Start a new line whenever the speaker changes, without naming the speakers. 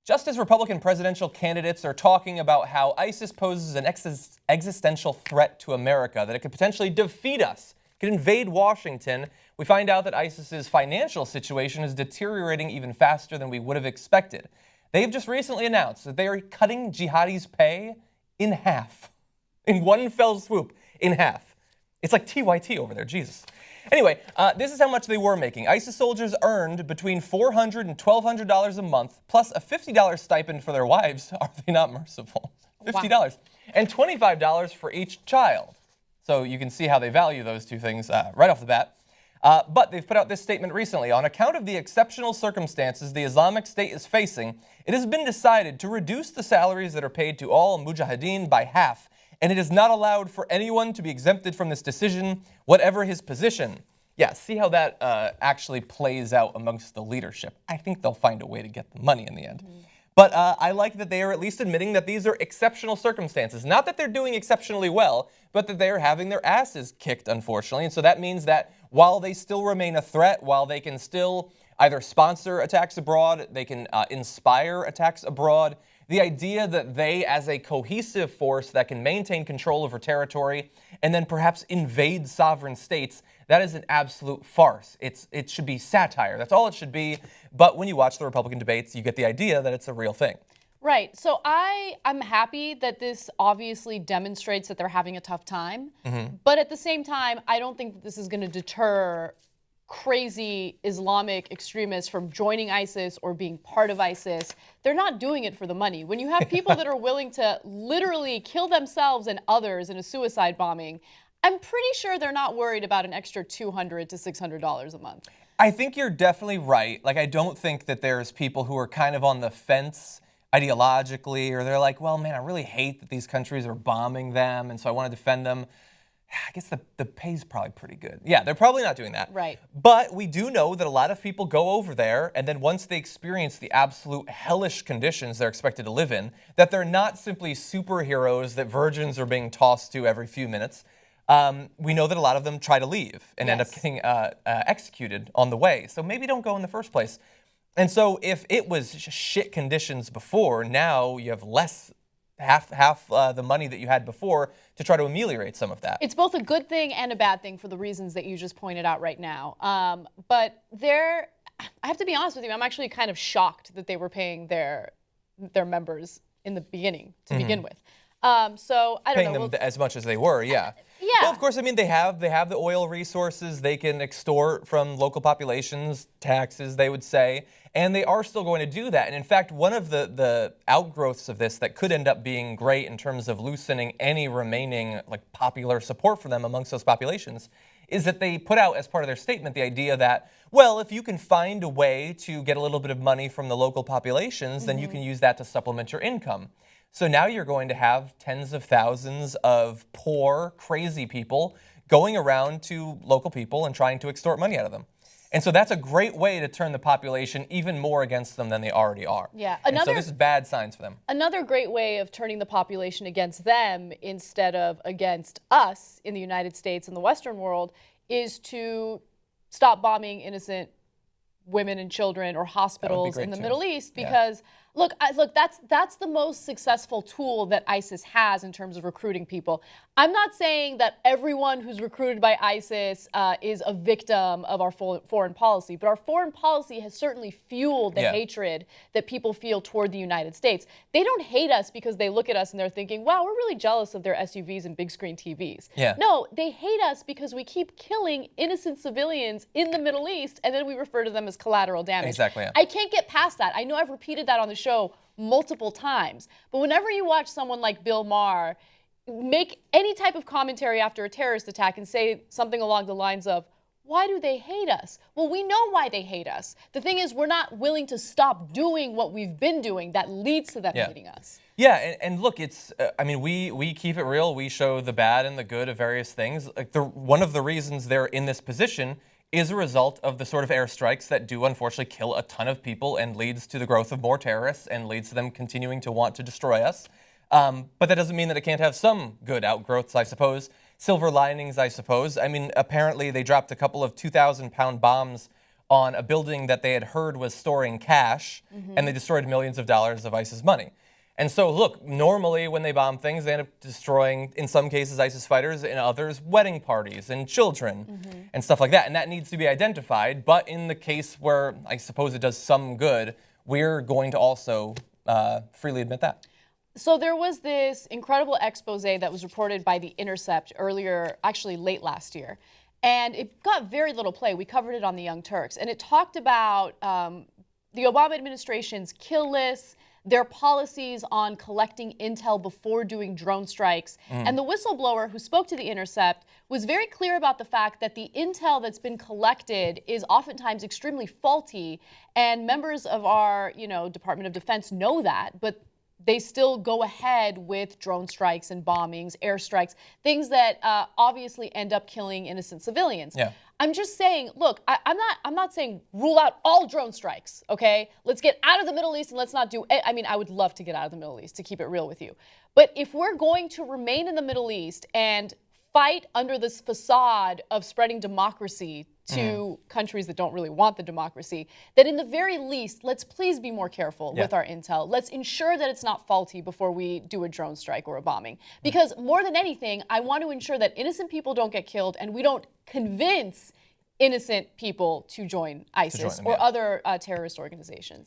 Just as Republican presidential candidates are talking about how ISIS poses an existential threat to America, that it could potentially defeat us, could invade Washington, we find out that ISIS's financial situation is deteriorating even faster than we would have expected. They've just recently announced that they are cutting jihadis' pay in half. In one fell swoop, in half. It's like TYT over there, Jesus. Anyway, this is how much they were making. ISIS soldiers earned between $400 and $1,200 a month, plus a $50 stipend for their wives. Are they not merciful? $50. Wow. And $25 for each child. So you can see how they value those two things right off the bat. But they've put out this statement recently. On account of the exceptional circumstances the Islamic State is facing, it has been decided to reduce the salaries that are paid to all mujahideen by half, and it is not allowed for anyone to be exempted from this decision, whatever his position. Yeah, see how that actually plays out amongst the leadership. I think they'll find a way to get the money in the end. Mm-hmm. But I like that they are at least admitting that these are exceptional circumstances. Not that they're doing exceptionally well, but that they're having their asses kicked, unfortunately. And so that means that while they still remain a threat, while they can still either sponsor attacks abroad, they can inspire attacks abroad, the idea that they, as a cohesive force that can maintain control over territory and then perhaps invade sovereign states, that is an absolute farce. It should be satire. That's all it should be. But when you watch the Republican debates, you get the idea that it's a real thing.
Right. So I'm happy that this obviously demonstrates that they're having a tough time. Mm-hmm. But at the same time, I don't think that this is going to deter crazy Islamic extremists from joining ISIS or being part of ISIS. They're not doing it for the money. When you have people that are willing to literally kill themselves and others in a suicide bombing, I'm pretty sure they're not worried about an extra $200 to $600 a month.
I think you're definitely right. Like, I don't think that there's people who are kind of on the fence ideologically, or they're like, well, man, I really hate that these countries are bombing them, and so I want to defend them. I guess the pay's probably pretty good. Yeah, they're probably not doing that.
Right.
But we do know that a lot of people go over there, and then once they experience the absolute hellish conditions they're expected to live in, that they're not simply superheroes that virgins are being tossed to every few minutes. We know that a lot of them try to leave and end up getting executed on the way. So maybe don't go in the first place. And so if it was shit conditions before, now you have half the money that you had before to try to ameliorate some of that.
It's both a good thing and a bad thing for the reasons that you just pointed out right now. But I have to be honest with you, I'm actually kind of shocked that they were paying their members in the beginning to begin with. So I don't know.
Paying them as much as they were, yeah.
Yeah.
Well, of course, I mean, they have the oil resources. They can extort from local populations, taxes, they would say, and they are still going to do that. And in fact, one of the outgrowths of this that could end up being great in terms of loosening any remaining popular support for them amongst those populations is that they put out as part of their statement the idea that, well, if you can find a way to get a little bit of money from the local populations, then you can use that to supplement your income. So now you're going to have tens of thousands of poor, crazy people going around to local people and trying to extort money out of them. And so that's a great way to turn the population even more against them than they already are.
Yeah.
And so this is bad signs for them.
Another great way of turning the population against them instead of against us in the United States and the Western world is to stop bombing innocent women and children or hospitals in the Middle East, because look, that's the most successful tool that ISIS has in terms of recruiting people. I'm not saying that everyone who's recruited by ISIS is a victim of our foreign policy, but our foreign policy has certainly fueled the hatred that people feel toward the United States. They don't hate us because they look at us and they're thinking, wow, we're really jealous of their SUVs and big screen TVs.
Yeah.
No, they hate us because we keep killing innocent civilians in the Middle East, and then we refer to them as collateral damage.
Exactly. Yeah.
I can't get past that. I know I've repeated that on the show multiple times, but whenever you watch someone like Bill Maher make any type of commentary after a terrorist attack and say something along the lines of, why do they hate us? Well, we know why they hate us. The thing is, we're not willing to stop doing what we've been doing that leads to them hating us.
Yeah, and look, it's, I mean, we keep it real. We show the bad and the good of various things. One of the reasons they're in this position is a result of the sort of airstrikes that do unfortunately kill a ton of people and leads to the growth of more terrorists and leads to them continuing to want to destroy us. But that doesn't mean that it can't have some good outgrowths, I suppose. Silver linings, I suppose. I mean, apparently they dropped a couple of 2,000-pound bombs on a building that they had heard was storing cash, and they destroyed millions of dollars of ISIS money. And so, look, normally when they bomb things, they end up destroying, in some cases, ISIS fighters, in others, wedding parties and children and stuff like that. And that needs to be identified. But in the case where I suppose it does some good, we're going to also freely admit that.
So there was this incredible expose that was reported by The Intercept earlier, actually late last year. And it got very little play. We covered it on the Young Turks. And it talked about the Obama administration's kill lists, their policies on collecting intel before doing drone strikes. And the whistleblower who spoke to The Intercept was very clear about the fact that the intel that's been collected is oftentimes extremely faulty. And members of our, Department of Defense know that, but they still go ahead with drone strikes and bombings, airstrikes, things that obviously end up killing innocent civilians.
Yeah.
I'm just saying, look, I'm not saying rule out all drone strikes, okay? Let's get out of the Middle East and let's not do, I mean, I would love to get out of the Middle East, to keep it real with you. But if we're going to remain in the Middle East and fight under this facade of spreading democracy to countries that don't really want the democracy, that in the very least, let's please be more careful with our intel. Let's ensure that it's not faulty before we do a drone strike or a bombing. Because more than anything, I want to ensure that innocent people don't get killed and we don't convince innocent people to join ISIS or other terrorist organizations.